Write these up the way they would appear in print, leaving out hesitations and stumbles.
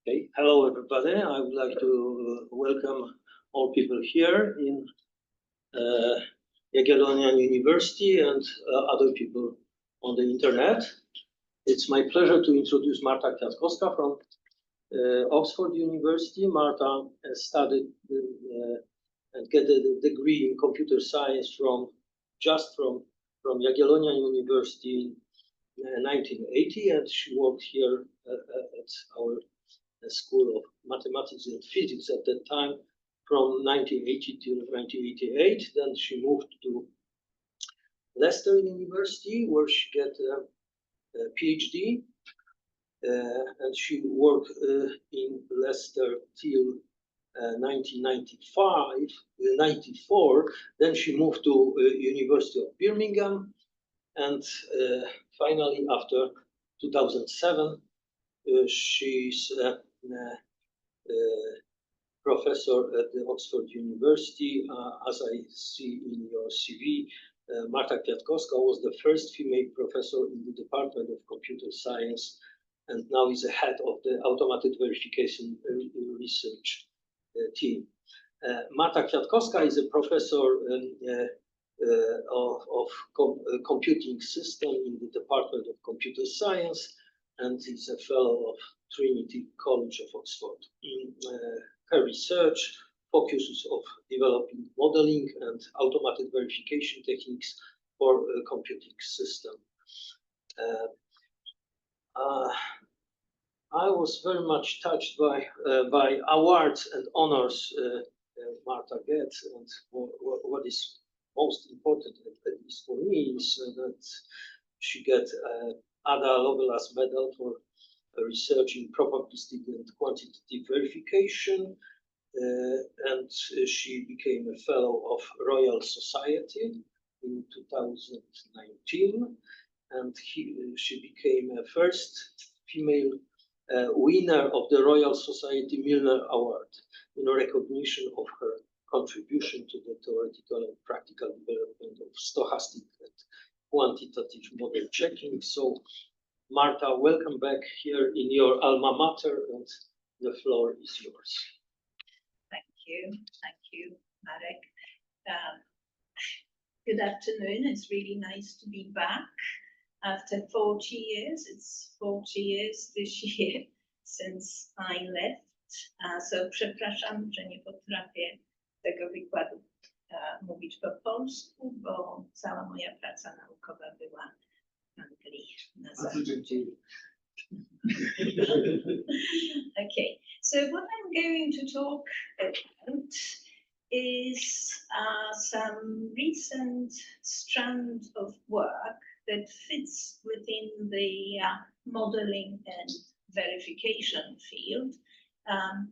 Okay, hello everybody. I would like to welcome all people here in Jagiellonian University and other people on the internet. It's my pleasure to introduce Marta Kwiatkowska from Oxford University. Marta studied and get a degree in computer science from Jagiellonian University in 1980, and she worked here at our School of Mathematics and Physics at that time from 1980 to 1988. Then she moved to Leicester University, where she got a PhD, and she worked in Leicester till 1994. Then she moved to University of Birmingham, and finally, after 2007, she's professor at the Oxford University. As I see in your CV, Marta Kwiatkowska was the first female professor in the Department of Computer Science, and now is the head of the Automated Verification Research team. Marta Kwiatkowska is a professor of computing system in the Department of Computer Science, and is a fellow of Trinity College of Oxford. Her research focuses on developing modeling and automated verification techniques for a computing system. I was very much touched by awards and honors Marta gets, and what is most important, at least for me, is that she got Ada Lovelace Medal for research in probabilistic and quantitative verification, and she became a fellow of Royal Society in 2019, and she became a first female winner of the Royal Society Milner Award in recognition of her contribution to the theoretical and practical development of stochastic and quantitative model checking. So, Marta, welcome back here in your alma mater, and the floor is yours. Thank you, Marek. Good afternoon. It's really nice to be back after 40 years. It's 40 years this year since I left. So przepraszam, że nie potrafię tego wykładu mówić po polsku, bo cała moja praca naukowa była w Anglii na zachodzie. Okay, so what I'm going to talk about is some recent strand of work that fits within the modeling and verification field,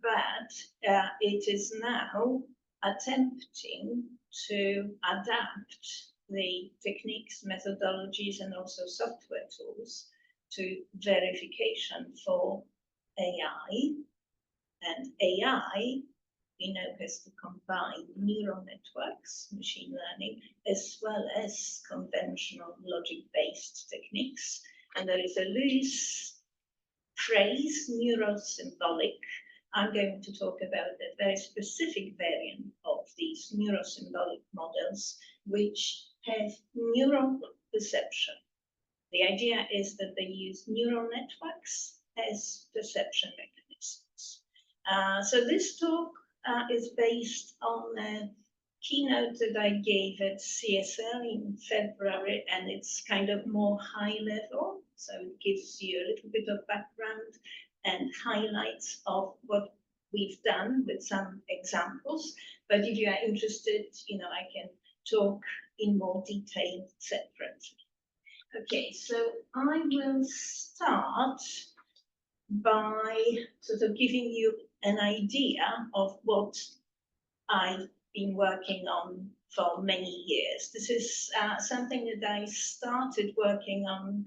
but it is now attempting to adapt the techniques, methodologies, and also software tools to verification for AI. And AI, we know, has to combine neural networks, machine learning, as well as conventional logic-based techniques. And there is a loose phrase, neurosymbolic. I'm going to talk about a very specific variant of these neurosymbolic models, which have neural perception. The idea is that they use neural networks as perception mechanisms. So this talk is based on a keynote that I gave at CSL in February, and it's kind of more high level. So it gives you a little bit of background and highlights of what we've done with some examples. But if you are interested, I can talk in more detail separately. Okay, so I will start by sort of giving you an idea of what I've been working on for many years. This is something that I started working on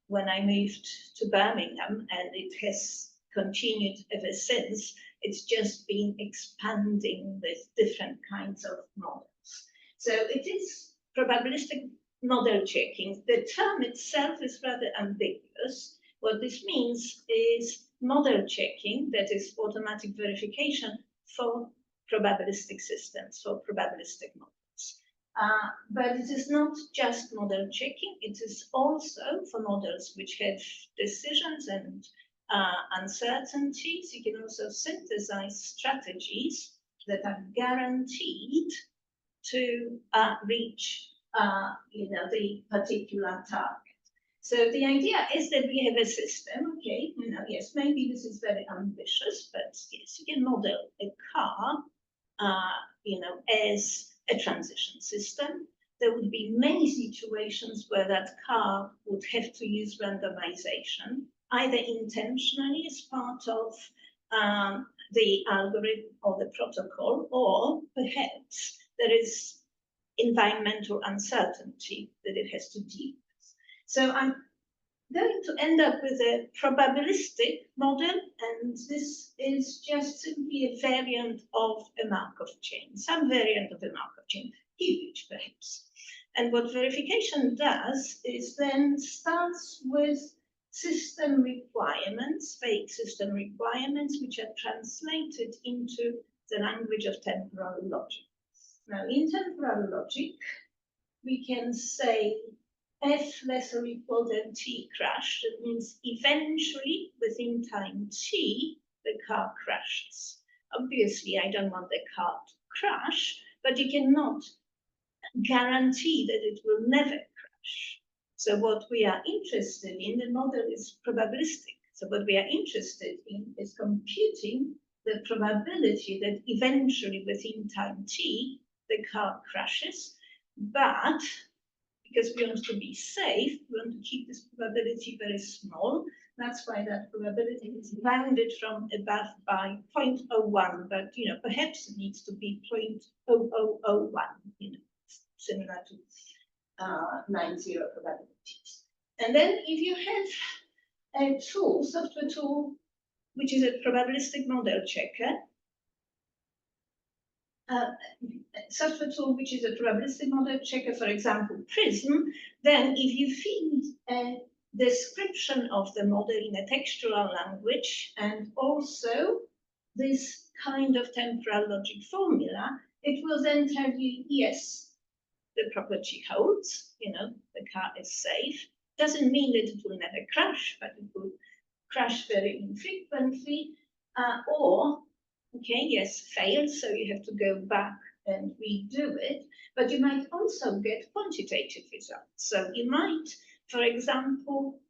when I moved to Birmingham, and it has continued ever since. It's just been expanding with different kinds of models. So it is probabilistic model checking. The term itself is rather ambiguous. What this means is model checking, that is automatic verification for probabilistic systems, for probabilistic models. But it is not just model checking, it is also for models which have decisions and uncertainties. You can also synthesize strategies that are guaranteed to reach the particular target. So the idea is that we have a system, okay, yes, maybe this is very ambitious, but yes, you can model a car, as a transition system. There would be many situations where that car would have to use randomization, either intentionally as part of the algorithm or the protocol, or perhaps there is environmental uncertainty that it has to deal with. So I'm going to end up with a probabilistic model, and this is just simply a variant of a Markov chain, some variant of a Markov chain, huge perhaps. And what verification does is then starts with system requirements, vague system requirements, which are translated into the language of temporal logic. Now, in temporal logic, we can say f less or equal than t crash. That means eventually, within time t, the car crashes. Obviously, I don't want the car to crash, but you cannot guarantee that it will never crash. So what we are interested in, the model is probabilistic. So what we are interested in is computing the probability that eventually, within time t, the car crashes, but because we want to be safe, we want to keep this probability very small. That's why that probability is bounded from above by 0.01, but perhaps it needs to be 0.0001, similar to 90 probabilities. And then if you have a tool, software tool, which is a probabilistic model checker, software tool which is a probabilistic model checker, for example, Prism, then if you feed a description of the model in a textual language and also this kind of temporal logic formula, it will then tell you, yes, the property holds, the car is safe. Doesn't mean that it will never crash, but it will crash very infrequently, or okay, yes, failed, so you have to go back and redo it, but you might also get quantitative results. So you might, for example,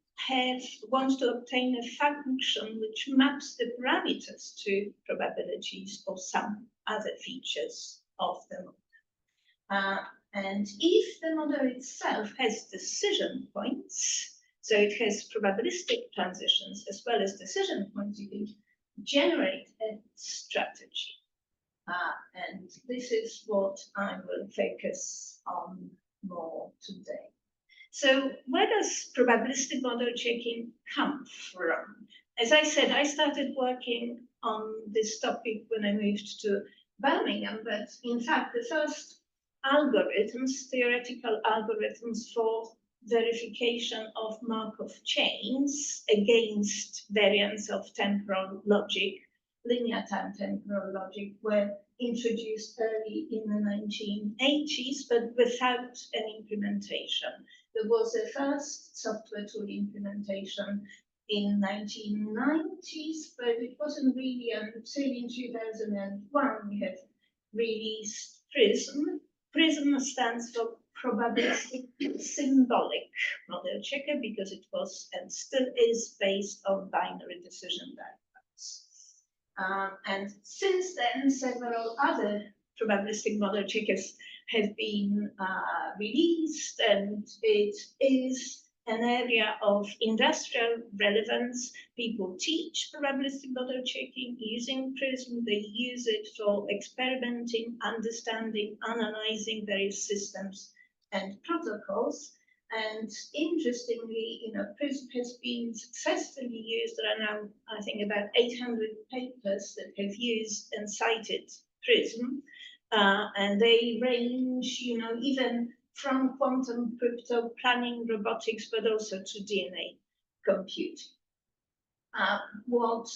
want to obtain a function which maps the parameters to probabilities or some other features of the model. And if the model itself has decision points, so it has probabilistic transitions as well as decision points, you can generate a strategy. And this is what I will focus on more today. So where does probabilistic model checking come from? As I said, I started working on this topic when I moved to Birmingham, but in fact, the first algorithms, theoretical algorithms for verification of Markov chains against variants of temporal logic, linear time temporal logic, were introduced early in the 1980s, but without an implementation. There was a first software tool implementation in 1990s, but it wasn't really until in 2001 we have released Prism. Prism stands for probabilistic symbolic model checker because it was and still is based on binary decision diagrams. And since then, several other probabilistic model checkers have been released, and it is an area of industrial relevance. People teach probabilistic model checking using Prism. They use it for experimenting, understanding, analyzing various systems and protocols. And interestingly, Prism has been successfully used. There are now, I think, about 800 papers that have used and cited Prism. And they range, even from quantum crypto planning, robotics, but also to DNA computing. what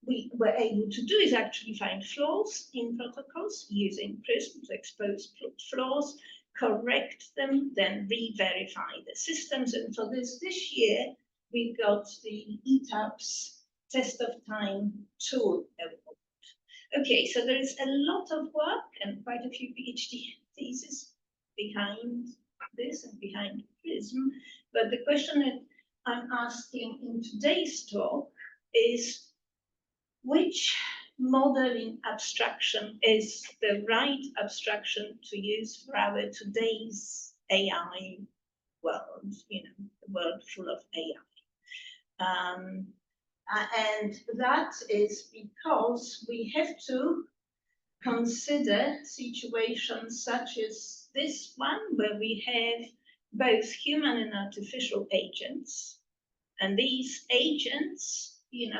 we were able to do is actually find flaws in protocols using PRISM to expose flaws, correct them, then re-verify the systems. And for this year, we got the ETAPS test of time tool award. Okay, so there is a lot of work and quite a few PhD theses behind this and behind PRISM. But the question that I'm asking in today's talk is, which modeling abstraction is the right abstraction to use for our today's AI world, the world full of AI? And that is because we have to consider situations such as this one, where we have both human and artificial agents. And these agents,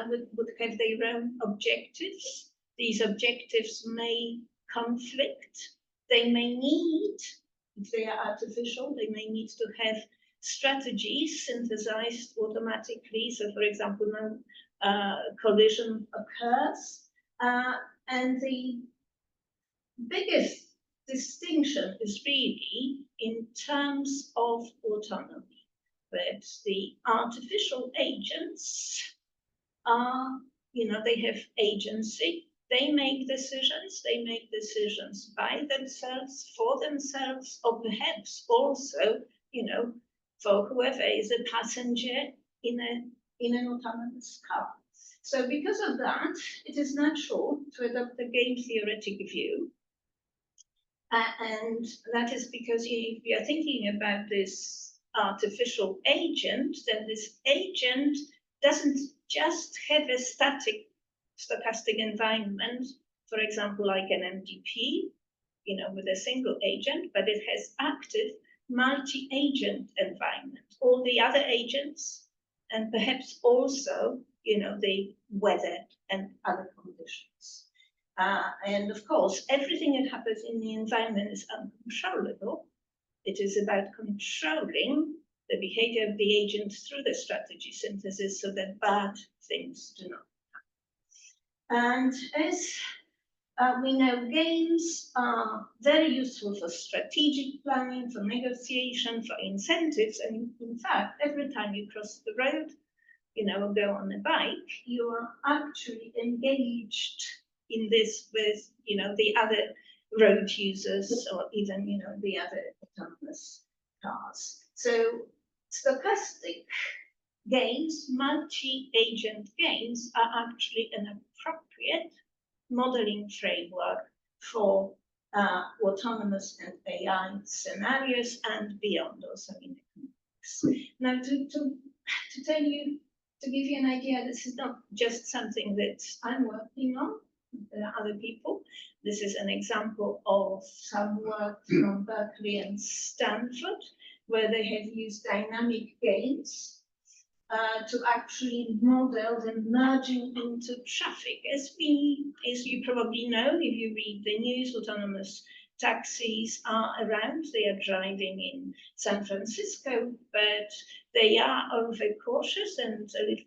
would have their own objectives. These objectives may conflict. They may need, if they are artificial, they may need to have strategies synthesized automatically. So, for example, no collision occurs. And the biggest distinction is really in terms of autonomy, that the artificial agents are, they have agency, they make decisions by themselves, for themselves, or perhaps also, for whoever is a passenger in an autonomous car. So because of that, it is natural to adopt a game theoretic view. And that is because if you're thinking about this artificial agent, then this agent doesn't just have a static stochastic environment, for example, like an MDP, with a single agent, but it has active multi-agent environment. All the other agents, and perhaps also, the weather and other conditions. And of course, everything that happens in the environment is uncontrollable. It is about controlling the behavior of the agent through the strategy synthesis so that bad things do not happen. And as we know, games are very useful for strategic planning, for negotiation, for incentives. And in fact, every time you cross the road, or go on a bike, you are actually engaged in this with, the other road users or even, the other autonomous cars. So stochastic games, multi-agent games, are actually an appropriate modeling framework for autonomous and AI scenarios and beyond, also in economics. Now, to tell you, to give you an idea, this is not just something that I'm working on. There are other people. This is an example of some work from Berkeley and Stanford, where they have used dynamic games to actually model the merging into traffic. As you probably know, if you read the news, autonomous taxis are around. They are driving in San Francisco, but they are overcautious and a little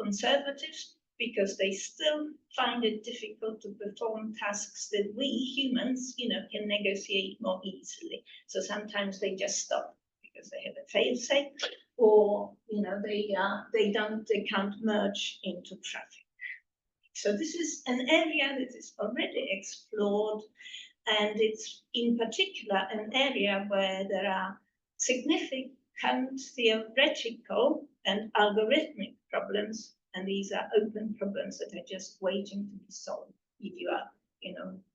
conservative because they still find it difficult to perform tasks that we humans, can negotiate more easily. So sometimes they just stop because they have a fail-safe, or they can't merge into traffic. So this is an area that is already explored, and it's in particular an area where there are significant theoretical and algorithmic problems, and these are open problems that are just waiting to be solved if you are,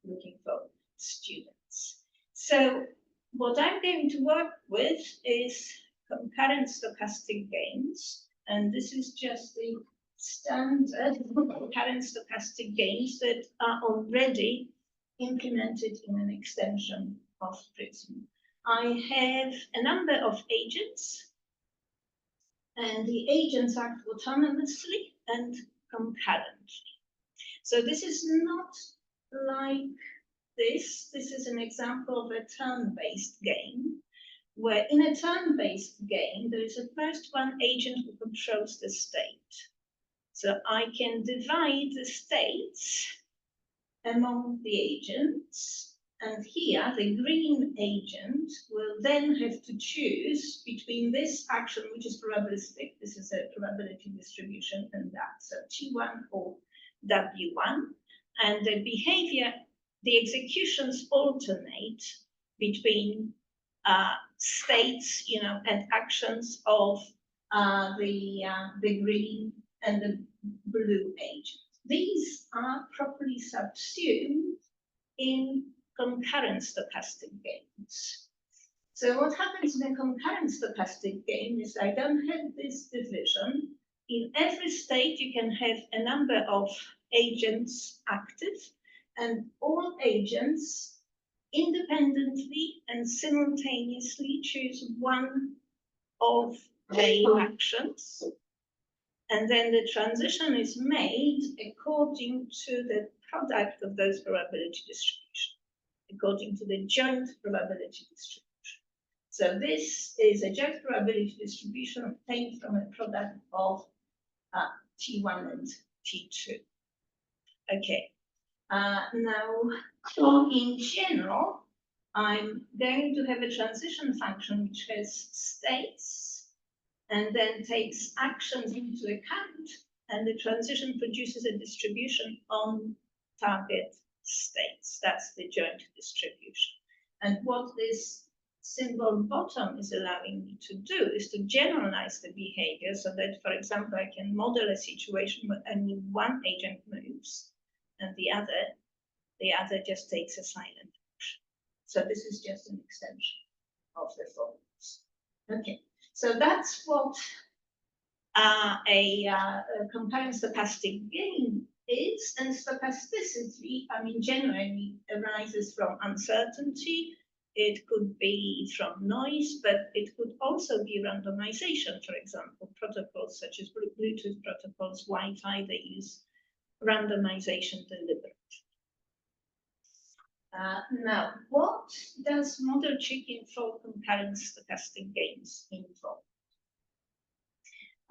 looking for students. So what I'm going to work with is concurrent stochastic games, and this is just the standard concurrent stochastic games that are already implemented in an extension of PRISM. I have a number of agents, and the agents act autonomously and concurrently. So this is not like this. This is an example of a turn-based game where in a turn-based game, there is a first one agent who controls the state. So I can divide the states among the agents, and here the green agent will then have to choose between this action, which is probabilistic, this is a probability distribution, and that, so T1 or W1, and the behavior, the executions alternate between states, and actions of the green and the blue agent. These are properly subsumed in concurrent stochastic games. So what happens in a concurrent stochastic game is I don't have this division. In every state, you can have a number of agents active, and all agents independently and simultaneously choose one of the actions. And then the transition is made according to the product of those probability distribution, according to the joint probability distribution. So this is a joint probability distribution obtained from a product of T1 and T2. Okay. Now, in general, I'm going to have a transition function which has states and then takes actions into account, and the transition produces a distribution on target states. That's the joint distribution. And what this symbol bottom is allowing me to do is to generalize the behavior so that, for example, I can model a situation where only one agent moves and the other just takes a silent action. So this is just an extension of the formulas. Okay. So that's what a concurrent stochastic game is, and stochasticity, generally arises from uncertainty. It could be from noise, but it could also be randomization. For example, protocols such as Bluetooth protocols, Wi-Fi, they use randomization deliberately. Now, what does model checking for concurrent stochastic games involve?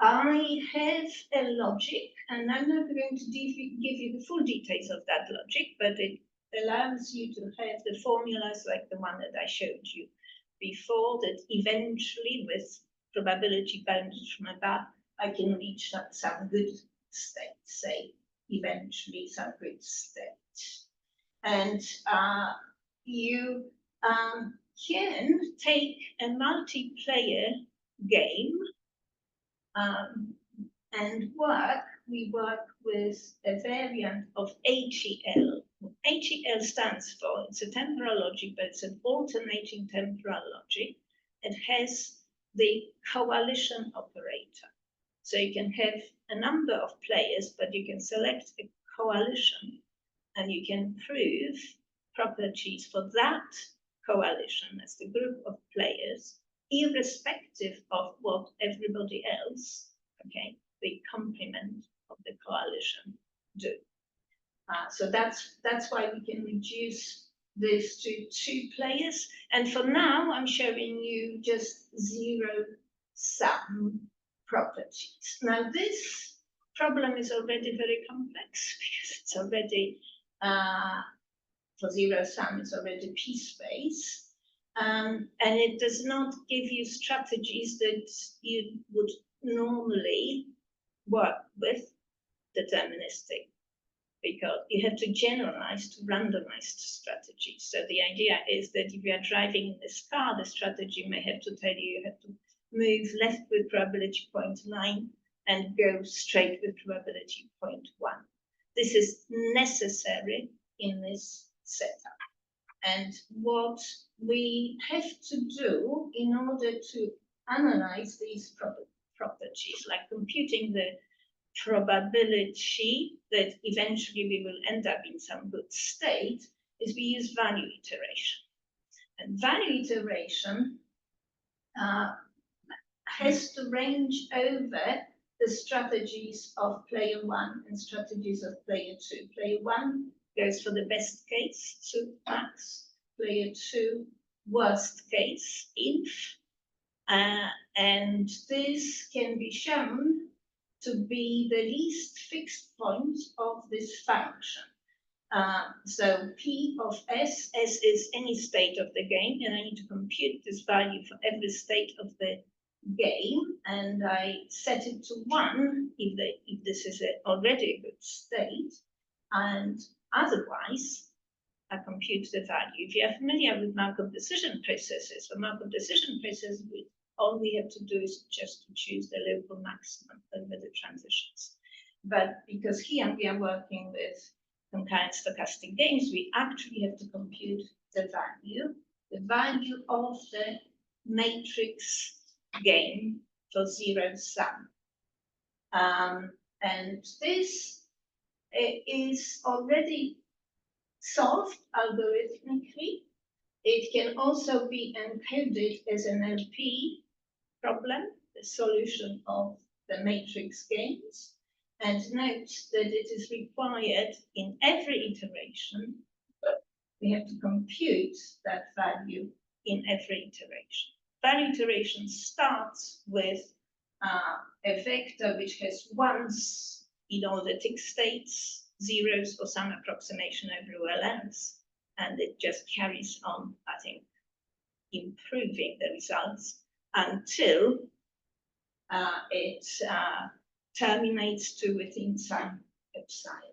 I have a logic, and I'm not going to give you the full details of that logic, but it allows you to have the formulas like the one that I showed you before, that eventually, with probability bounded from above, I can reach some good state, say, eventually some good state. And you can take a multiplayer game and we work with a variant of HEL. What HEL stands for, it's a temporal logic, but it's an alternating temporal logic. It has the coalition operator. So you can have a number of players, but you can select a coalition and you can prove properties for that coalition as the group of players, irrespective of what everybody else, okay, the complement of the coalition do. So that's why we can reduce this to 2 players. And for now, I'm showing you just zero-sum properties. Now, this problem is already very complex because it's already, for zero-sum, it's already p-space. And it does not give you strategies that you would normally work with deterministic, because you have to generalize to randomized strategies. So the idea is that if you are driving in this car, the strategy may have to tell you have to move left with probability 0.9 and go straight with probability 0.1. This is necessary in this setup. And what we have to do in order to analyze these properties, like computing the probability that eventually we will end up in some good state, is we use value iteration. And value iteration has to range over the strategies of player 1 and strategies of player 2. Player 1 goes for the best case, so max. Player 2 worst case if, and this can be shown to be the least fixed point of this function. So P of S is any state of the game, and I need to compute this value for every state of the game, and I set it to 1 if this is already a good state, and otherwise I compute the value. If you are familiar with Markov decision processes, for Markov decision processes, all we have to do is just to choose the local maximum over the transitions. But because here we are working with concurrent stochastic games, we actually have to compute the value of the matrix game for zero sum. And this is already solved algorithmically. It can also be encoded as an LP problem, the solution of the matrix games. And note that it is required in every iteration. We have to compute that value in every iteration. That iteration starts with a vector which has ones in all the tick states, zeros or some approximation everywhere else. And it just carries on, I think, improving the results until it terminates to within some epsilon.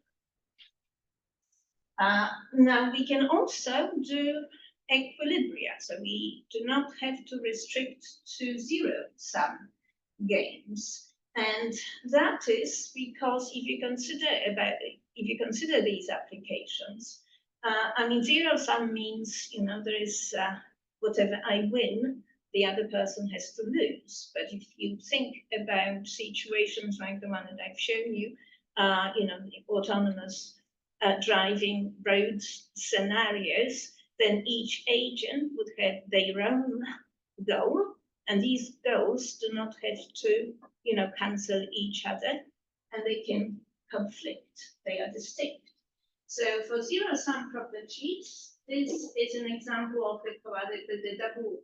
Now we can also do equilibria, so we do not have to restrict to zero-sum games, and that is because if you consider these applications, I mean, zero-sum means there is whatever I win, the other person has to lose. But if you think about situations like the one that I've shown you, the autonomous driving roads scenarios, then each agent would have their own goal, and these goals do not have to, cancel each other, and they can conflict. They are distinct. So for zero-sum properties, this is an example of the double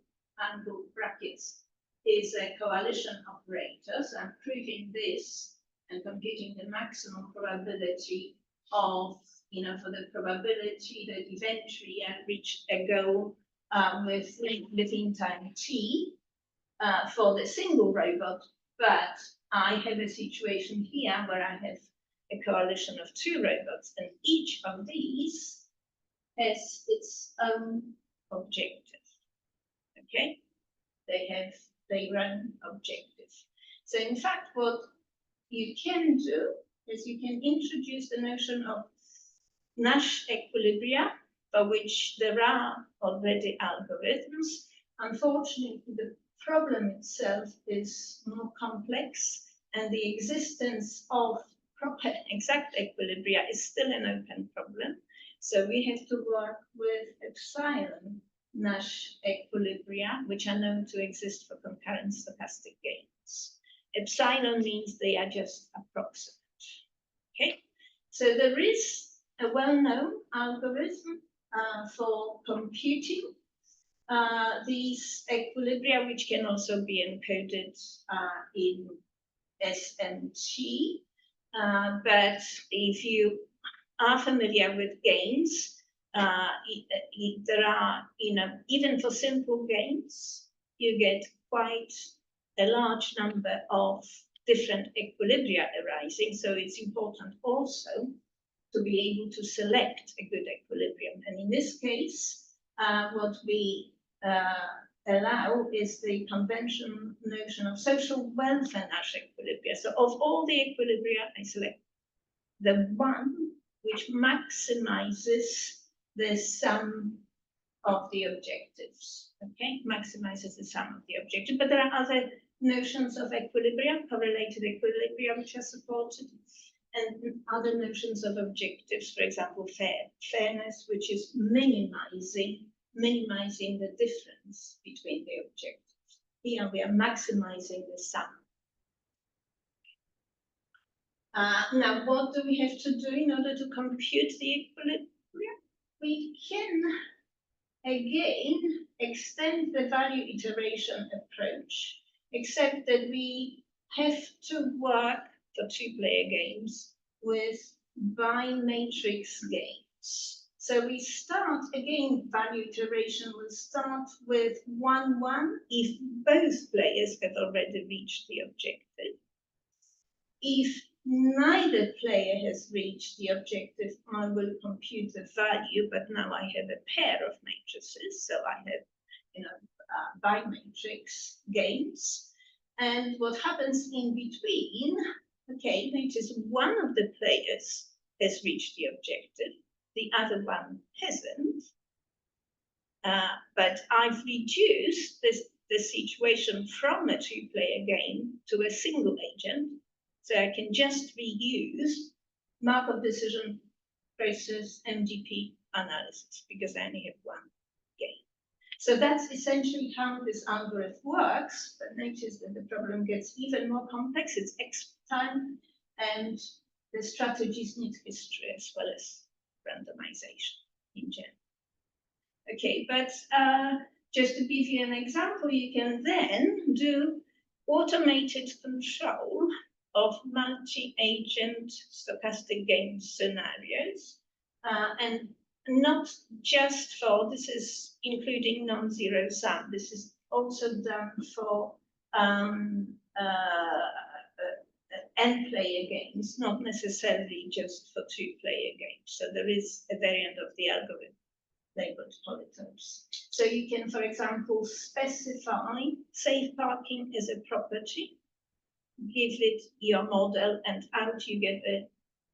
angle brackets is a coalition operator. So I'm proving this and computing the maximum probability of, for the probability that eventually I reach a goal within time t for the single robot. But I have a situation here where I have a coalition of 2 robots, and each of these has its own objective. Okay, they have their own objective. So in fact, what you can do is you can introduce the notion of Nash equilibria, for which there are already algorithms. Unfortunately, the problem itself is more complex, and the existence of proper exact equilibria is still an open problem. So we have to work with epsilon Nash equilibria, which are known to exist for concurrent stochastic games. Epsilon means they are just approximate. Okay, so there is a well-known algorithm for computing these equilibria, which can also be encoded in SMT. But if you are familiar with games, there are, even for simple games, you get quite a large number of different equilibria arising. So it's important also to be able to select a good equilibrium. And in this case, what we allow is the conventional notion of social welfare Nash equilibria. So of all the equilibria, I select the one which maximizes the sum of the objectives. Okay, maximizes the sum of the objective. But there are other notions of equilibrium, correlated equilibria, which are supported, and other notions of objectives, for example, fairness, which is minimizing the difference between the objectives. Here we are maximizing the sum. Now, what do we have to do in order to compute the equilibrium? We can again extend the value iteration approach, except that we have to work for two-player games with bi-matrix games. So we start, again, value iteration will start with 1-1 if both players have already reached the objective. If neither player has reached the objective, I will compute the value, but now I have a pair of matrices, so I have, bi-matrix games. And what happens in between, okay, notice one of the players has reached the objective, the other one hasn't. But I've reduced the situation from a two-player game to a single agent. So I can just reuse Markov decision process MGP analysis because I only have one game. So that's essentially how this algorithm works. But notice that the problem gets even more complex. It's X time, and the strategies need history as well as randomization in general. Okay, but just to give you an example, you can then do automated control of multi-agent stochastic game scenarios, and not just for, this is including non-zero sum, this is also done for n-player games, not necessarily just for two-player games. So there is a variant of the algorithm labeled polytopes. So you can, for example, specify safe parking as a property, give it your model, and out you get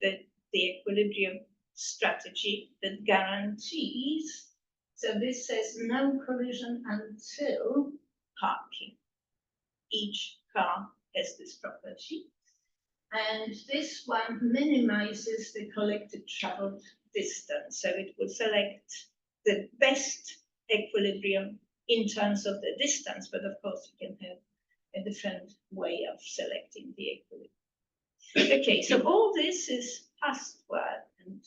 the equilibrium strategy that guarantees. So this says no collision until parking. Each car has this property. And this one minimizes the collected traveled distance. So it will select the best equilibrium in terms of the distance, but of course you can have a different way of selecting the equilibrium. Okay, so all this is past work and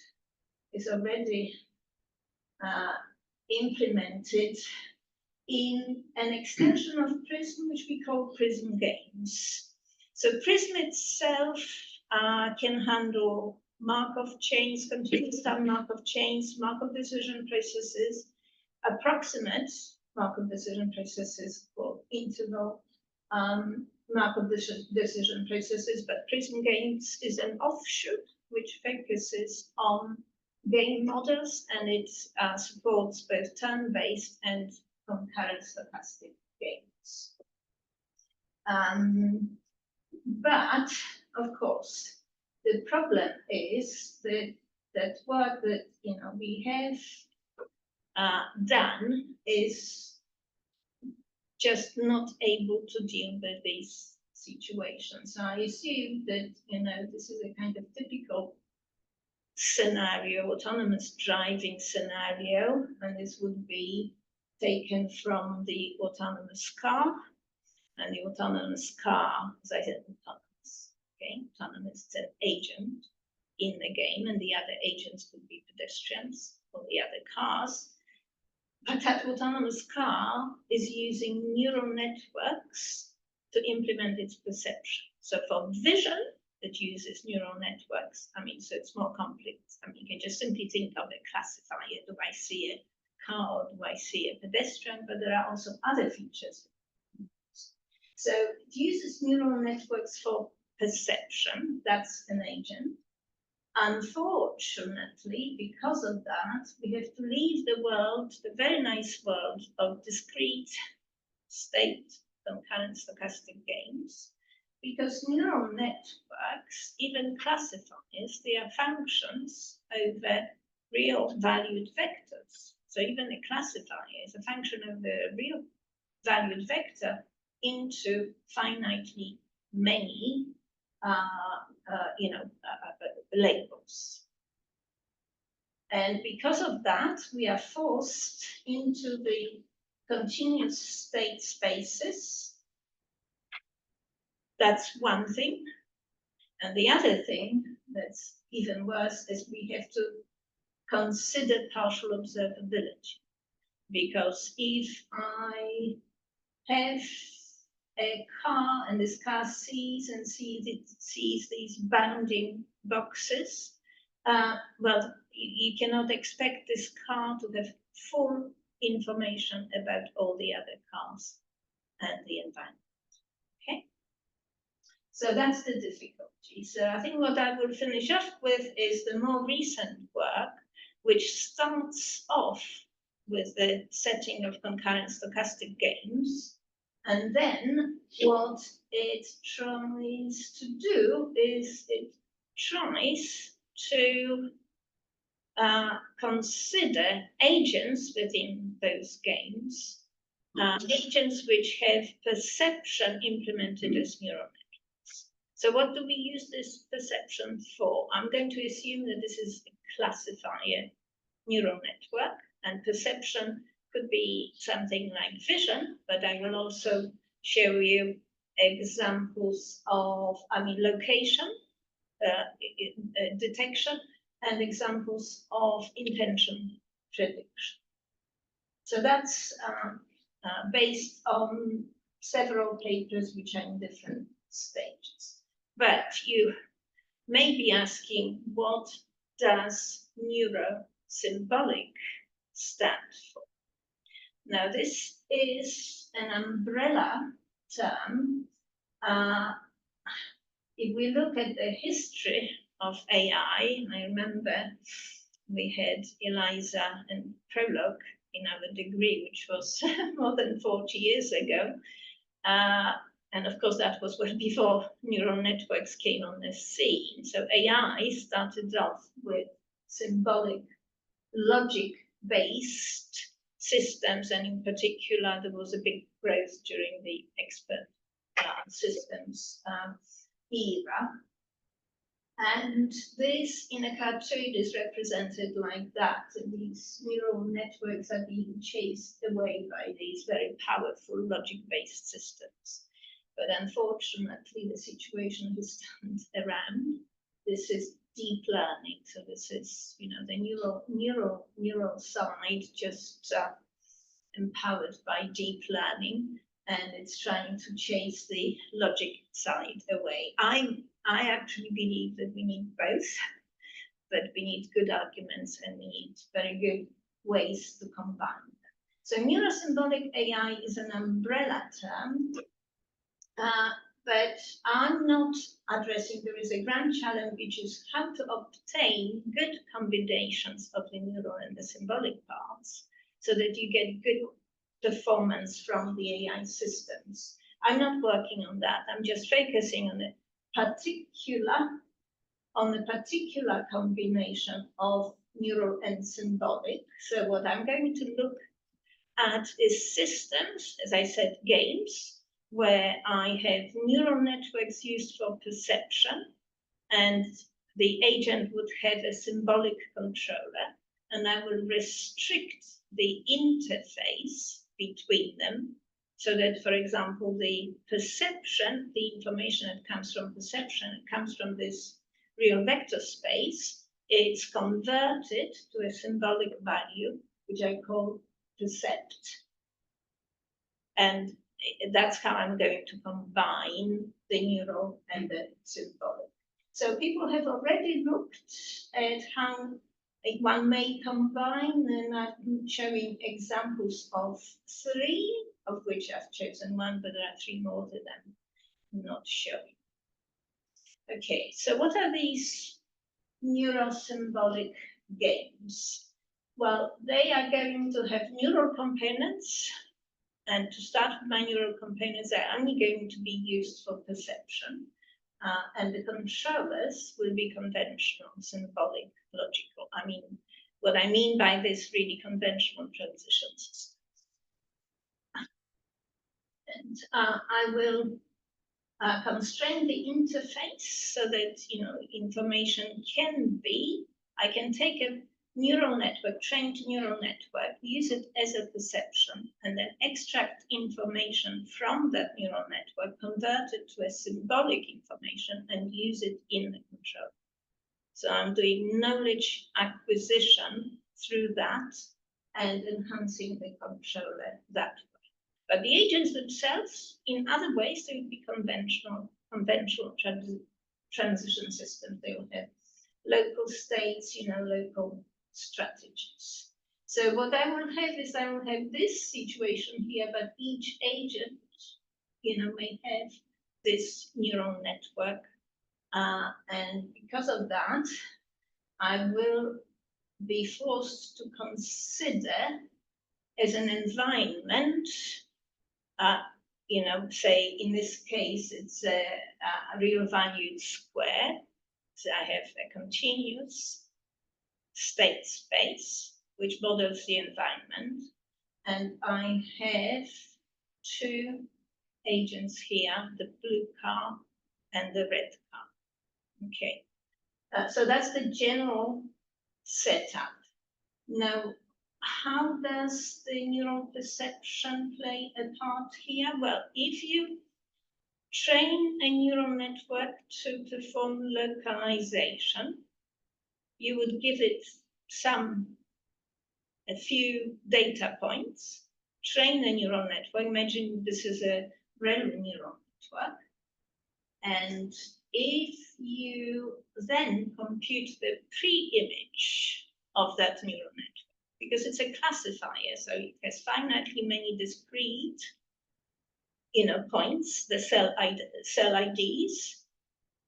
is already implemented in an extension of Prism, which we call Prism Games. So Prism itself can handle Markov chains, continuous time Markov chains, Markov decision processes, approximate Markov decision processes called interval Markov decision processes, but Prism Games is an offshoot which focuses on game models, and it supports both turn-based and concurrent stochastic games. But of course, the problem is that work that we have done is just not able to deal with these situations. So I assume that this is a kind of typical scenario, autonomous driving scenario, and this would be taken from the autonomous car. And the autonomous car, as I said, autonomous. Okay, autonomous is an agent in the game, and the other agents could be pedestrians or the other cars. But that autonomous car is using neural networks to implement its perception. So for vision, it uses neural networks. So it's more complex. You can just simply think of a classifier. Do I see a car or do I see a pedestrian? But there are also other features. So it uses neural networks for perception. That's an agent. Unfortunately, because of that, we have to leave the world, the very nice world of discrete state concurrent stochastic games, because neural networks, even classifiers, they are functions over real valued vectors. So even a classifier is a function of the real valued vector into finitely many labels. And because of that, we are forced into the continuous state spaces. That's one thing. And the other thing that's even worse is we have to consider partial observability. because if I have a car and this car sees these bounding boxes, well, you cannot expect this car to have full information about all the other cars and the environment. Okay, so that's the difficulty. So I think what I will finish off with is the more recent work, which starts off with the setting of concurrent stochastic games. And then what it tries to do is it tries to consider agents within those games, agents which have perception implemented as neural networks. So what do we use this perception for? I'm going to assume that this is a classifier neural network, and perception could be something like vision, but I will also show you examples of, location detection, and examples of intention prediction. So that's based on several papers which are in different stages. But you may be asking, what does neurosymbolic stand for? Now, this is an umbrella term. If we look at the history of AI, I remember we had ELIZA and Prologue in our degree, which was more than 40 years ago. And of course, that was well before neural networks came on the scene. So AI started off with symbolic, logic-based systems, and in particular, there was a big growth during the expert systems era. And this in a cartoon is represented like that. And these neural networks are being chased away by these very powerful logic-based systems. But unfortunately, the situation has turned around. This is deep learning. So this is, the neural side just empowered by deep learning, and it's trying to chase the logic side away. I actually believe that we need both, but we need good arguments and we need very good ways to combine them. So neurosymbolic AI is an umbrella term, but I'm not addressing, there is a grand challenge, which is how to obtain good combinations of the neural and the symbolic parts so that you get good performance from the AI systems. I'm not working on that. I'm just focusing on the particular combination of neural and symbolic. So what I'm going to look at is systems, as I said, games, where I have neural networks used for perception, and the agent would have a symbolic controller, and I will restrict the interface between them so that, for example, the perception, the information that comes from perception, it comes from this real vector space, it's converted to a symbolic value, which I call percept. And that's how I'm going to combine the neural and the symbolic. So people have already looked at how one may combine, and I'm showing examples of 3, of which I've chosen 1, but there are 3 more that I'm not showing. Okay, so what are these neurosymbolic games? Well, they are going to have neural components, and to start with my neural components, they're only going to be used for perception. And the controllers will be conventional, symbolic, logical. What I mean by this, really conventional transition systems. And I will constrain the interface so that information can be, I can take a neural network, trained neural network, use it as a perception, and then extract information from that neural network, convert it to a symbolic information, and use it in the control. So I'm doing knowledge acquisition through that, and enhancing the controller that way. But the agents themselves, in other ways, they would be conventional transition systems. They will have local states, local strategies. So what I will have is I will have this situation here, but each agent, may have this neural network. And because of that, I will be forced to consider as an environment, say in this case, it's a real valued square. So I have a continuous state space, which models the environment. And I have two agents here, the blue car and the red car. Okay, so that's the general setup. Now, how does the neural perception play a part here? Well, if you train a neural network to perform localization, you would give it a few data points, train a neural network. Imagine this is a real neural network. And if you then compute the pre-image of that neural network, because it's a classifier, so it has finitely many discrete points, the cell IDs.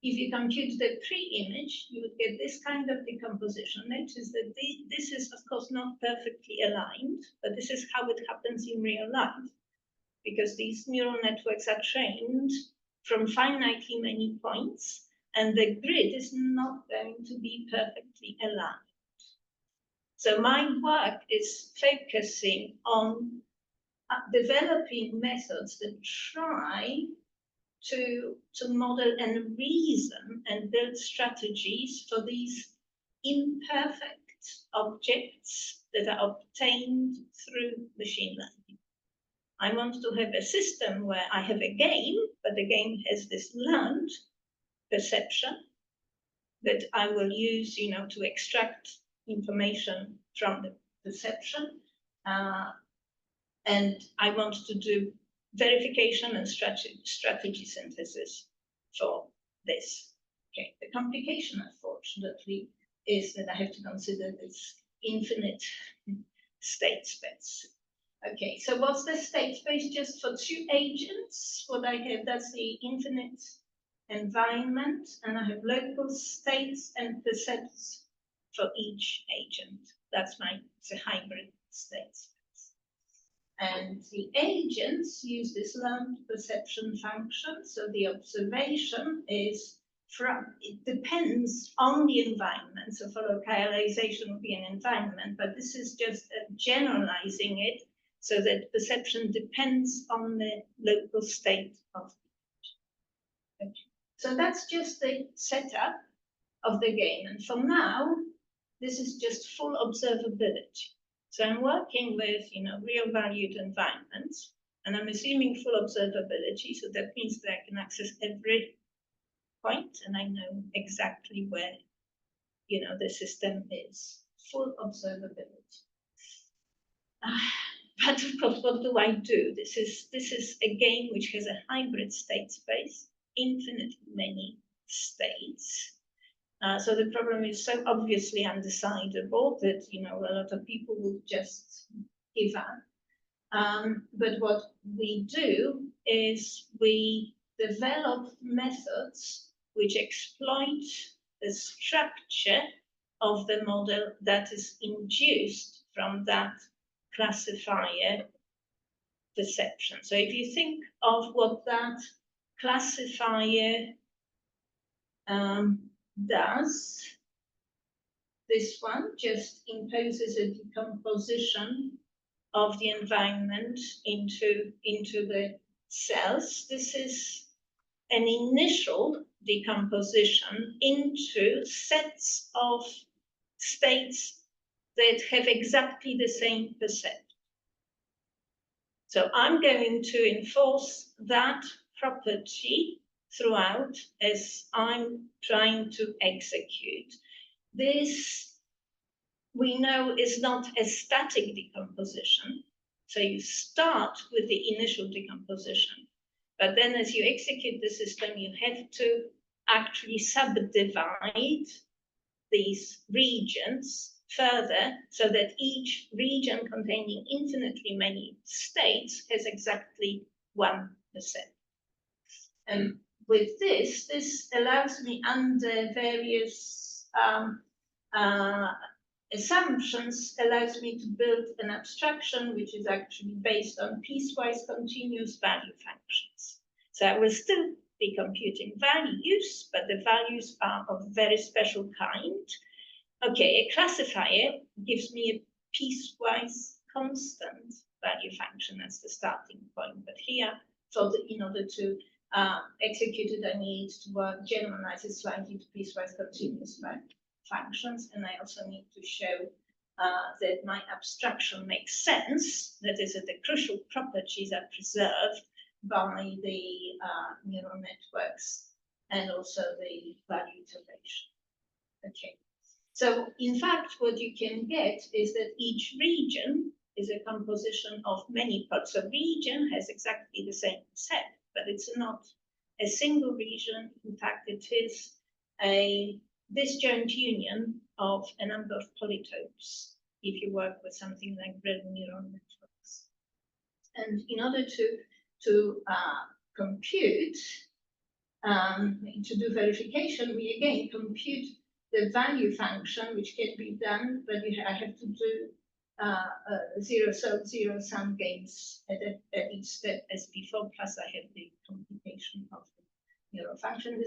If you compute the pre-image, you would get this kind of decomposition. Notice that this is, of course, not perfectly aligned, but this is how it happens in real life, because these neural networks are trained from finitely many points, and the grid is not going to be perfectly aligned. So my work is focusing on developing methods that try to model and reason and build strategies for these imperfect objects that are obtained through machine learning. I want to have a system where I have a game, but the game has this learned perception that I will use, to extract information from the perception. And I want to do verification and strategy synthesis for this. Okay, the complication, unfortunately, is that I have to consider this infinite state space. Okay, so what's the state space just for two agents? What I have, that's the infinite environment, and I have local states and percepts for each agent. That's it's a hybrid state space. And the agents use this learned perception function. So the observation is it depends on the environment. So for localization would be an environment, but this is just generalizing it so that perception depends on the local state of the agent. Okay. So that's just the setup of the game. And for now, this is just full observability. So I'm working with, real valued environments, and I'm assuming full observability. So that means that I can access every point, and I know exactly where, the system is. Full observability. But of course, what do I do? This is a game which has a hybrid state space, infinitely many states. So the problem is so obviously undecidable that a lot of people will just give up. But what we do is we develop methods which exploit the structure of the model that is induced from that classifier perception. So if you think of what that classifier does, this one just imposes a decomposition of the environment into the cells. This is an initial decomposition into sets of states that have exactly the same perception. So I'm going to enforce that property throughout as I'm trying to execute. This we know is not a static decomposition. So you start with the initial decomposition, but then as you execute the system, you have to actually subdivide these regions further so that each region containing infinitely many states has exactly 1%. And with this allows me, under various assumptions, allows me to build an abstraction which is actually based on piecewise continuous value functions. So I will still be computing values, but the values are of very special kind. Okay, a classifier gives me a piecewise constant value function as the starting point, but here, in order to execute it, I need to generalize it slightly to piecewise continuous functions, and I also need to show that my abstraction makes sense, that is, that the crucial properties are preserved by the neural networks and also the value iteration. Okay, so in fact, what you can get is that each region is a composition of many parts. So region has exactly the same set, but it's not a single region. In fact, it is a disjoint union of a number of polytopes if you work with something like red neural networks. And in order to compute, to do verification, we again compute the value function, which can be done, but I have to do zero-sum games at each step as before, plus I have the computation of the neural function.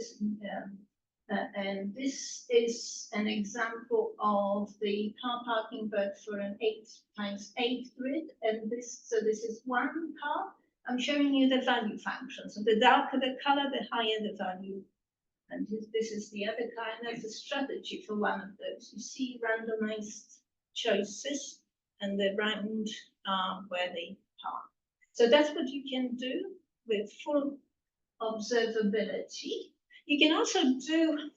And this is an example of the car parking, but for an 8x8 grid. And this is one car. I'm showing you the value function. So the darker the color, the higher the value. And this is the other car, and that's a strategy for one of those. You see randomized choices, and the round are where they park. So that's what you can do with full observability. You can also do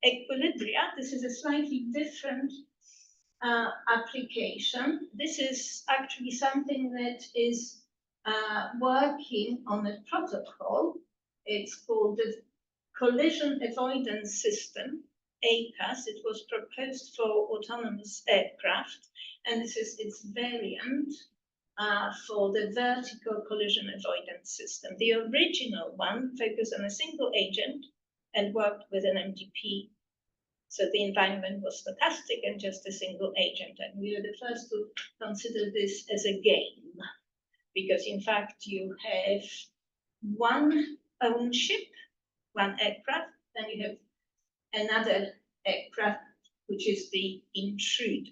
equilibria. This is a slightly different application. This is actually something that is working on a protocol. It's called the Collision Avoidance System, APAS. It was proposed for autonomous aircraft, and this is its variant for the vertical collision avoidance system. The original one focused on a single agent and worked with an MDP. So the environment was stochastic and just a single agent. And we were the first to consider this as a game, because in fact you have one own ship, one aircraft, then you have another aircraft, which is the intruder.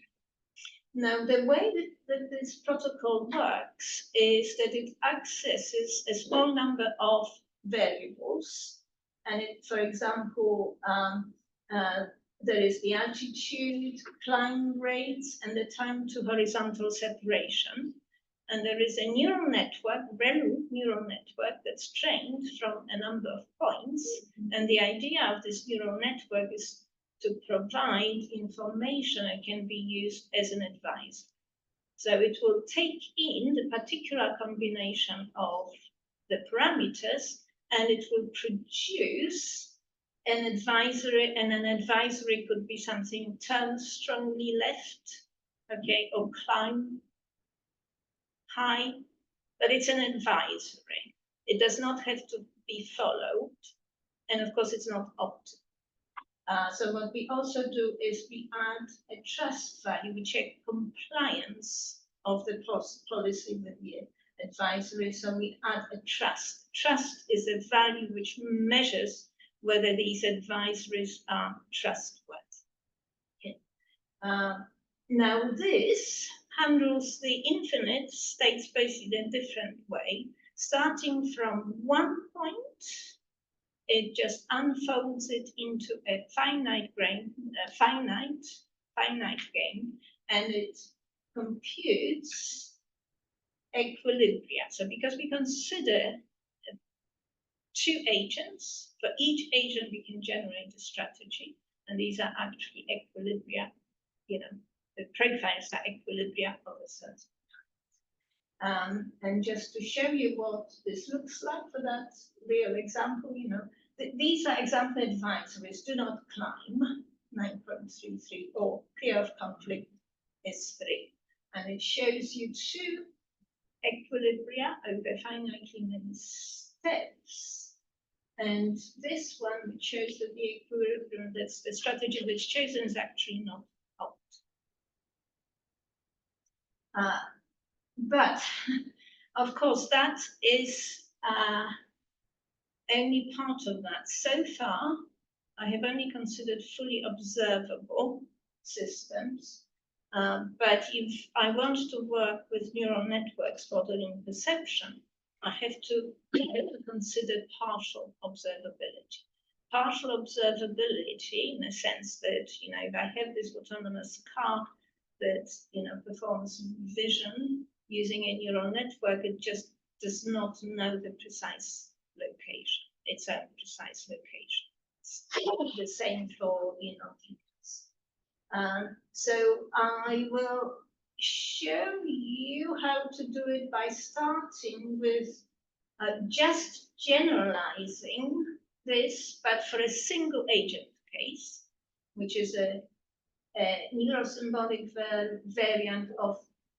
Now, the way that this protocol works is that it accesses a small number of variables. And it, for example, there is the altitude, climb rates, and the time to horizontal separation. And there is a neural network, ReLU neural network, that's trained from a number of points. And the idea of this neural network is to provide information that can be used as an advisor. So it will take in the particular combination of the parameters, and it will produce an advisory, and an advisory could be something turn strongly left, okay, or climb high, but it's an advisory. It does not have to be followed, and of course it's not optimal. So what we also do is we add a trust value. We check compliance of the policy with the advisory. So we add a trust. Trust is a value which measures whether these advisories are trustworthy. Okay. Now this handles the infinite state space in a different way. Starting from one point, it just unfolds it into a finite game, and it computes equilibria. So because we consider two agents, for each agent we can generate a strategy, and these are actually equilibria, the profiles are equilibria of a certain kind. And just to show you what this looks like for that real example, these are example advisories: do not climb, 9.33, or fear of conflict is 3. And it shows you 2 equilibria over finitely many steps. And this one, which shows that the equilibrium, that's the strategy which chosen, is actually not out. But of course, that is only part of that. So far, I have only considered fully observable systems. But if I want to work with neural networks modeling perception, I have to consider partial observability. Partial observability in the sense that, if I have this autonomous car that, performs vision using a neural network, it just does not know the precise location, its own precise location. It's the same for, things. So I will show you how to do it by starting with just generalizing this, but for a single agent case, which is a neurosymbolic variant of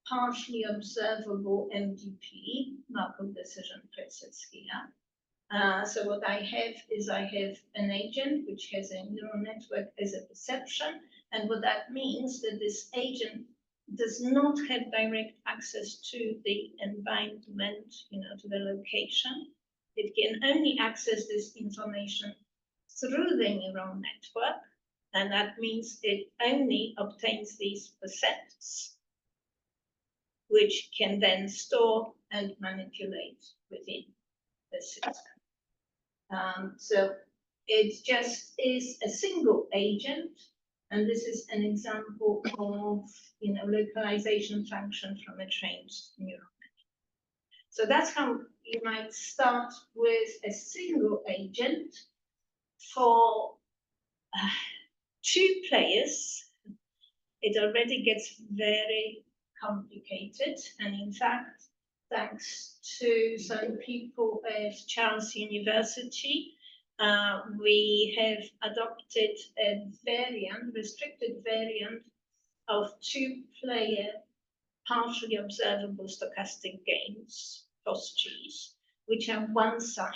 partially observable MDP, Markov decision process here. So what I have is I have an agent which has a neural network as a perception, and what that means that this agent does not have direct access to the environment, to the location. It can only access this information through the neural network, and that means it only obtains these percepts, which can then store and manipulate within the system. So it just is a single agent, and this is an example of localization function from a trained neural network. So that's how you might start with a single agent for 2 players. It already gets very complicated, and in fact, thanks to some people at Charles University, we have adopted a restricted variant of 2-player partially observable stochastic games, POS-Gs, which are one-sided.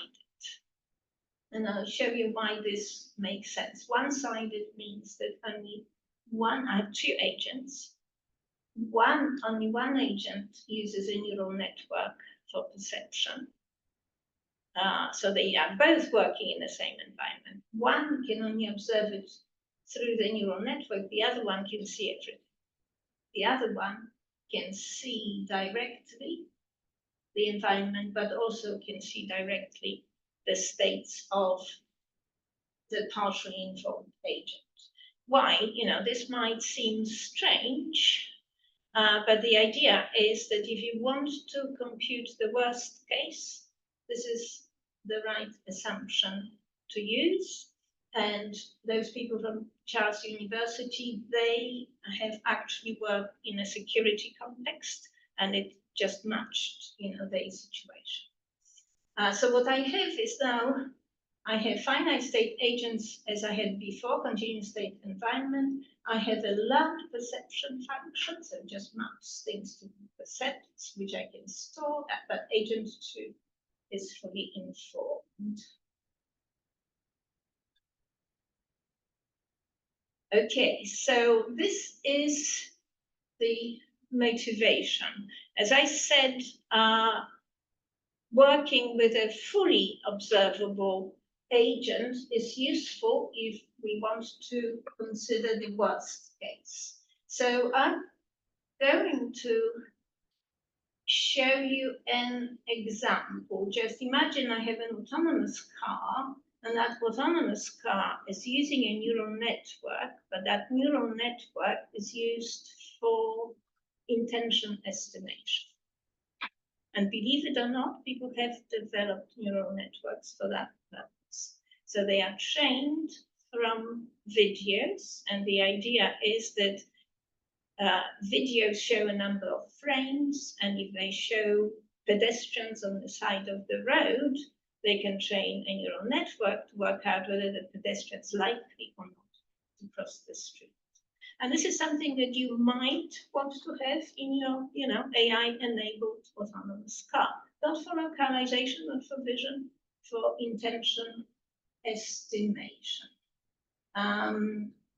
And I'll show you why this makes sense. One-sided means that I have 2 agents. Only one agent uses a neural network for perception. So they are both working in the same environment. One can only observe it through the neural network. The other one can see everything. The other one can see directly the environment, but also can see directly the states of the partially informed agent. Why? This might seem strange, but the idea is that if you want to compute the worst case, this is the right assumption to use. And those people from Charles University, they have actually worked in a security context, and it just matched, their situation. So what I have is now, I have finite state agents as I had before, continuous state environment. I have a learned perception function, so it just maps things to percepts, which I can store, but agent 2 is fully informed. Okay, so this is the motivation. As I said, working with a fully observable agent is useful if we want to consider the worst case. So I'm going to show you an example. Just imagine I have an autonomous car, and that autonomous car is using a neural network, but that neural network is used for intention estimation. And believe it or not, people have developed neural networks for that purpose. So they are trained from videos, and the idea is that videos show a number of frames, and if they show pedestrians on the side of the road, they can train a neural network to work out whether the pedestrian is likely or not to cross the street. And this is something that you might want to have in your, AI-enabled autonomous car. Not for localization, not for vision, for intention estimation.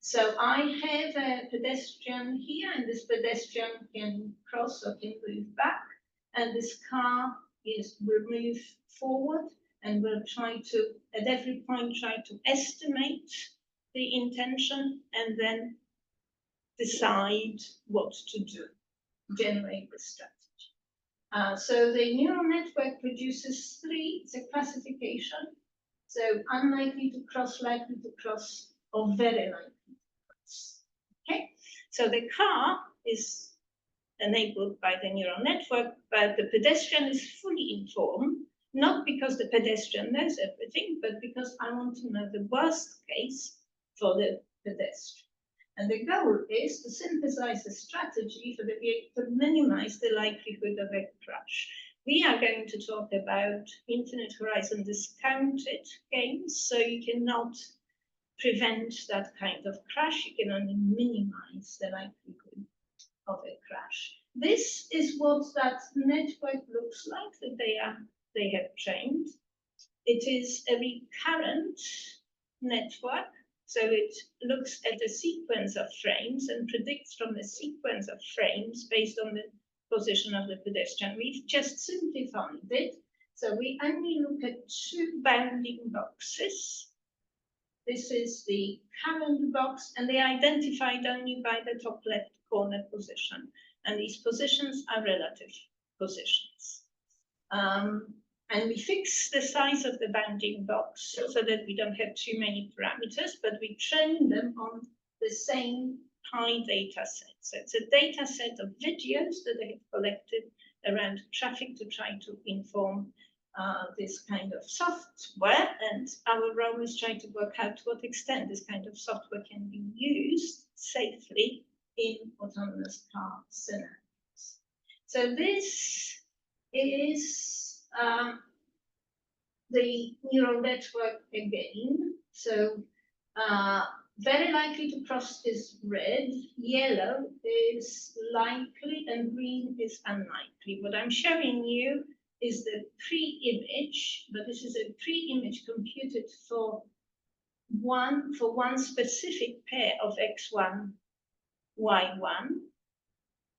So I have a pedestrian here, and this pedestrian can cross or can move back, and this car will move forward and will try to, at every point, try to estimate the intention and then decide what to do, generate the strategy. So the neural network produces three. It's a classification. So unlikely to cross, likely to cross, or very likely to cross. Okay, so the car is enabled by the neural network, but the pedestrian is fully informed, not because the pedestrian knows everything, but because I want to know the worst case for the pedestrian. And the goal is to synthesize a strategy for the vehicle to minimize the likelihood of a crash. We are going to talk about infinite horizon discounted games, so you cannot prevent that kind of crash, you can only minimize the likelihood of a crash. This is what that network looks like that they have trained. It is a recurrent network, so it looks at a sequence of frames and predicts from the sequence of frames based on the position of the pedestrian. We've just simplified it, so we only look at two bounding boxes. This is the current box, and they are identified only by the top left corner position. And these positions are relative positions. And we fix the size of the bounding box so that we don't have too many parameters, but we train them on the same high data set. So it's a data set of videos that they have collected around traffic to try to inform this kind of software, and our role is trying to work out to what extent this kind of software can be used safely in autonomous car scenarios. So this is the neural network again. So very likely to cross is red, yellow is likely, and green is unlikely. What I'm showing you is the pre-image, but this is a pre-image computed for one specific pair of x1, y1,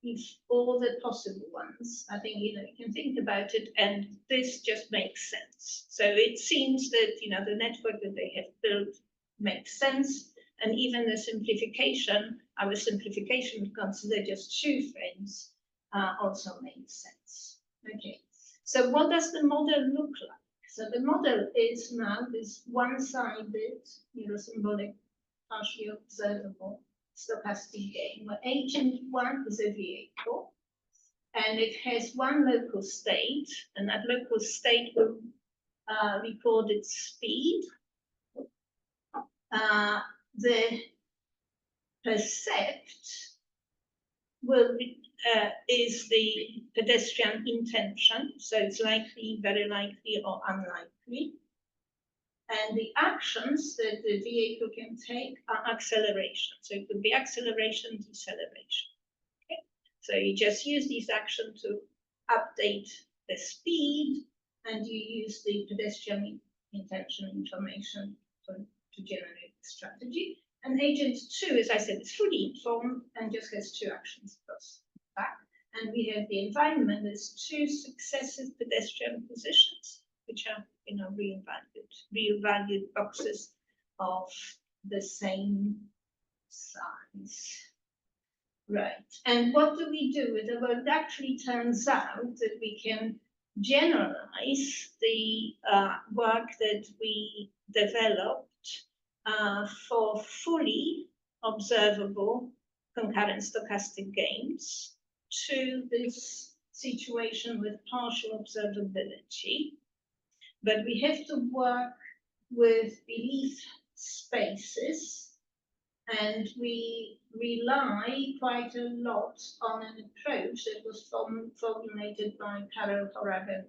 with all the possible ones. I think you can think about it, and this just makes sense. So it seems that the network that they have built makes sense, and even the simplification, our simplification would consider just two frames, also makes sense. Okay. So what does the model look like? So the model is now this one-sided, symbolic, partially observable stochastic game, where agent 1 is a vehicle, and it has one local state, and that local state will record its speed. The percept is the pedestrian intention, so it's likely, very likely, or unlikely. And the actions that the vehicle can take are acceleration. So it could be acceleration, deceleration. Okay? So you just use these actions to update the speed, and you use the pedestrian intention information to generate the strategy. And agent 2, as I said, is fully informed and just has two actions across back. And we have the environment as two successive pedestrian positions, which are real valued boxes of the same size. Right. And what do we do with it? Well, it actually turns out that we can generalize the work that we developed for fully observable concurrent stochastic games to this situation with partial observability. But we have to work with belief spaces And we rely quite a lot on an approach that was formulated by Karel Horak and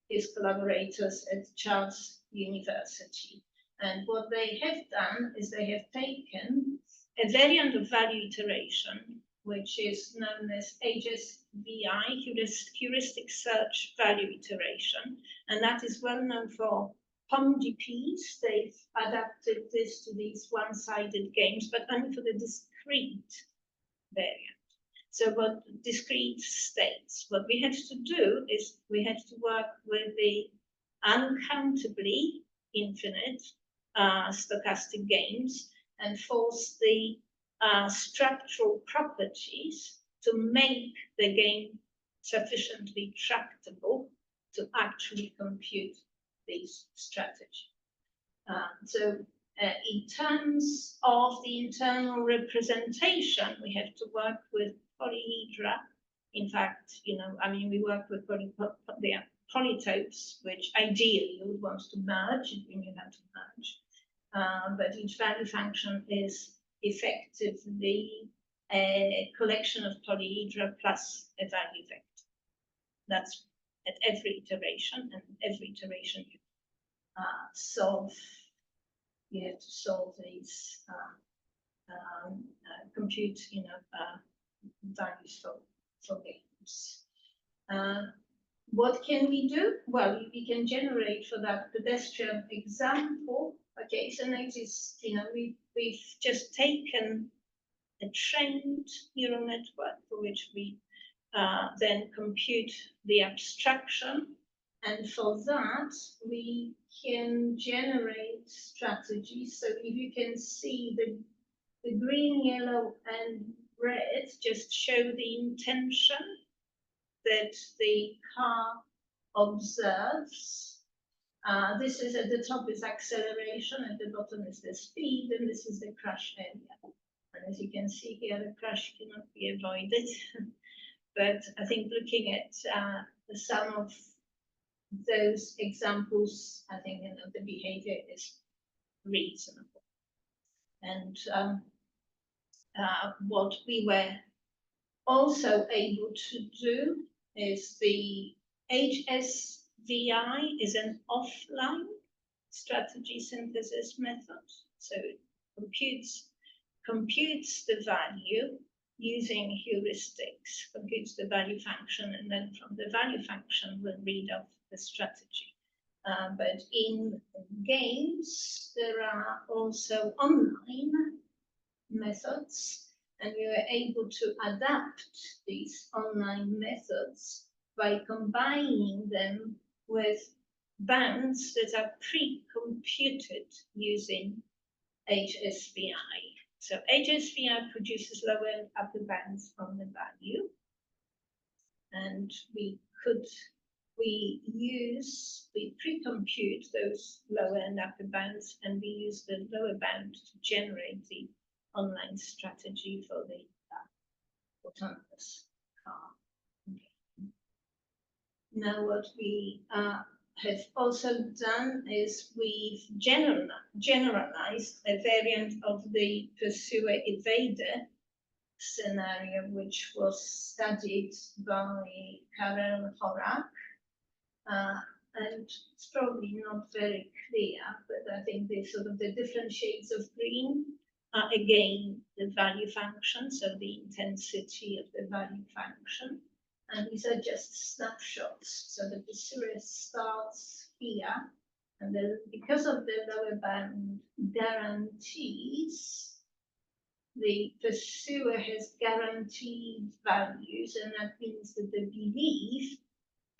his collaborators at Charles University. And what they have done is they have taken a variant of value iteration, which is known as HSVI, heuristic search value iteration, and that is well known for POM-GPs. They've adapted this to these one-sided games, but only for the discrete variant. So what discrete states, what we had to do is we had to work with the uncountably infinite stochastic games and force the structural properties to make the game sufficiently tractable to actually compute this strategy. So in terms of the internal representation, we have to work with polyhedra. In fact, we work with polytopes, which ideally you would want to merge if you knew how to merge. But each value function is effectively a collection of polyhedra plus a value vector. That's at every iteration, and every iteration you you have to solve these compute values for games. What can we do? Well, we can generate for that pedestrian example. Okay, so notice, we've just taken a trained neural network for which we then compute the abstraction. And for that, we can generate strategies. So if you can see the green, yellow, and red just show the intention that the car observes. This is at the top is acceleration, at the bottom is the speed, and this is the crash area. And as you can see here, the crash cannot be avoided. But I think looking at some of those examples, I think the behavior is reasonable. And what we were also able to do is the HSVI is an offline strategy synthesis method. So it computes the value using heuristics, computes the value function, and then from the value function will read off the strategy. But in games, there are also online methods, and we were able to adapt these online methods by combining them with bounds that are pre-computed using HSVI. So HSVI produces lower and upper bounds on the value, and we pre-compute those lower and upper bounds, and we use the lower bound to generate the online strategy for the autonomous car. Okay. Now what we have also done is we've generalized a variant of the pursuer-evader scenario, which was studied by Karel Horak. And it's probably not very clear, but I think the different shades of green are again the value function, so the intensity of the value function. And these are just snapshots. So the pursuer starts here, and then because of the lower bound guarantees, the pursuer has guaranteed values, and that means that the belief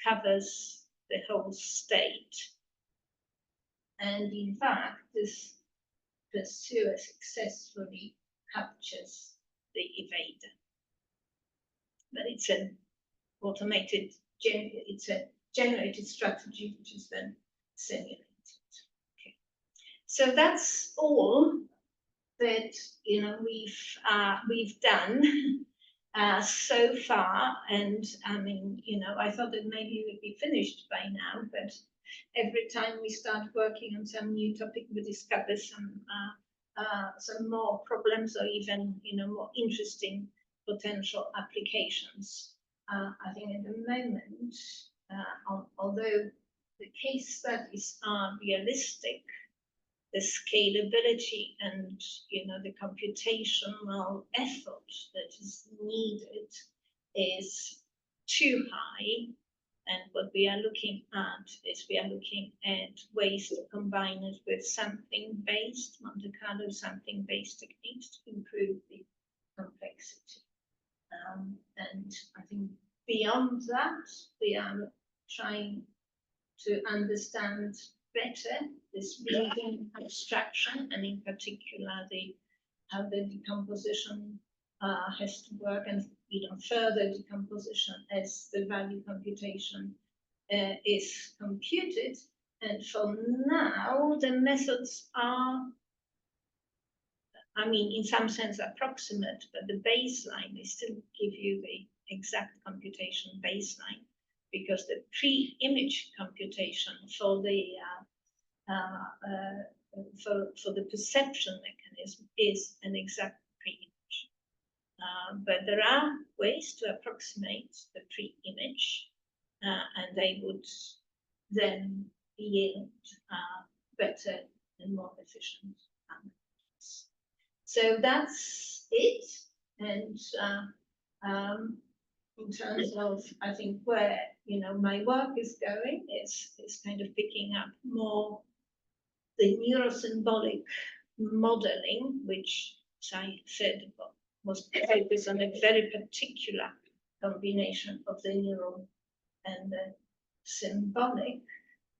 covers the whole state. And in fact, this pursuer successfully captures the evader. But it's an automated, it's a generated strategy which is then simulated. Okay. So that's all that we've done so far, and I thought that maybe we'd be finished by now, but every time we start working on some new topic, we discover some some more problems or even, more interesting potential applications. I think at the moment, although the case studies are realistic, the scalability and the computational effort that is needed is too high. And what we are looking at is we are looking at ways to combine it with sampling-based, Monte Carlo sampling-based techniques to improve the complexity. And I think beyond that, we are trying to understand better this reading abstraction, and in particular how the decomposition has to work, and even further decomposition as the value computation is computed. And for now, the methods are, in some sense approximate, but the baseline, they still give you the exact computation baseline, because the pre-image computation for the perception mechanism is an exact pre-image. But there are ways to approximate the pre-image, and they would then yield better and more efficient analysis. So that's it. And in terms of, I think, where my work is going, is kind of picking up more the neurosymbolic modeling, which, as I said, was focused on a very particular combination of the neural and the symbolic,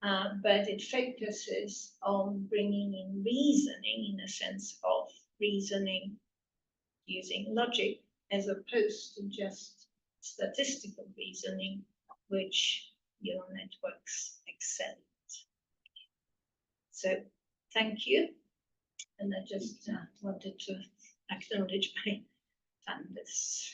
but it focuses on bringing in reasoning, in a sense of reasoning using logic, as opposed to just statistical reasoning, which neural networks excel at. So thank you. And I just wanted to acknowledge my funders.